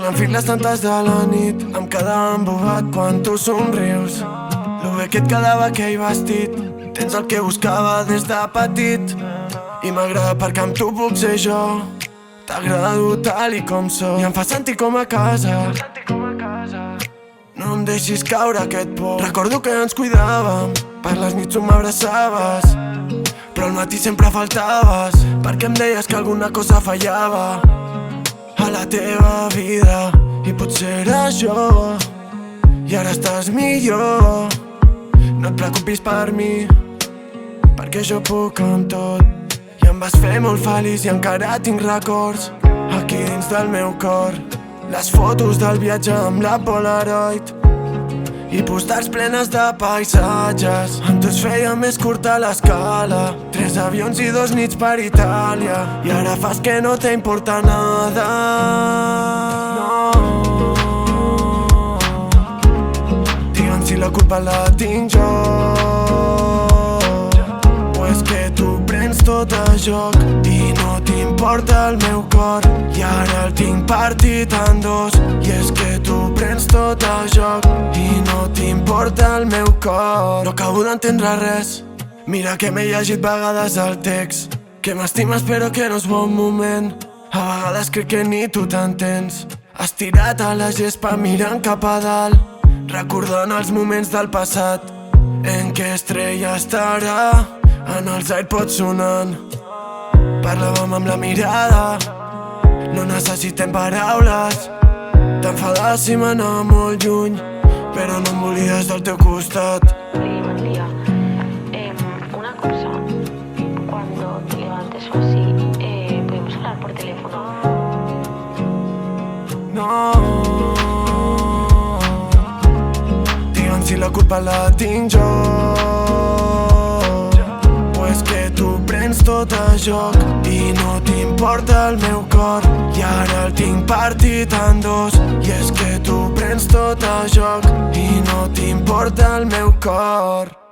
Parlant fins les tantes de la nit. Em quedava embobat quan tu somrius. Lo bé que et quedava aquell vestit. Tens el que buscava des de petit. I m'agrada perquè amb tu puc ser jo. T'agrado tal i com sóc i em fa sentir com a casa. No em deixis caure aquest por. Recordo que ens cuidàvem, per les nits tu m'abraçaves, però al matí sempre faltaves, perquè em deies que alguna cosa fallava a la teva vida. I potser era jo, i ara estàs millor. No et preocupis per mi, perquè jo puc amb tot. I em vas fer molt feliç i encara tinc records aquí dins del meu cor. Les fotos del viatge amb la Polaroid i postals plenes de paisatges. Amb tu es feia més curta l'escala, 3 avions i 2 nits per Itàlia. I ara fas que no te importa nada. No. Digue'm si la culpa la tinc jo, o és que tu prens tot a joc i no t'importa el meu cor. I ara el tinc partit en dos, i és que tu prens tot a joc i no t'importa el meu cor. No acabo d'entendre res, mira que m'he llegit vegades el text, que m'estimes però que no és bon moment. A vegades crec que ni tu t'entens, estirat a la gespa mirant cap a dalt, recordant els moments del passat en què estrella estarà en els AirPods sonant. Parlàvem amb la mirada, no necessitem paraules. T'enfades si m'anava molt lluny, però no em volies del teu costat. Matías, una cosa, cuando te levantes o así, podemos hablar por teléfono. No. Digue'm si la culpa la tinc jo, o és que tu prens tot a joc i no t'importa el meu cor. I ara el tinc partit en dos, i és que tu prens tot a joc i no t'importa el meu cor.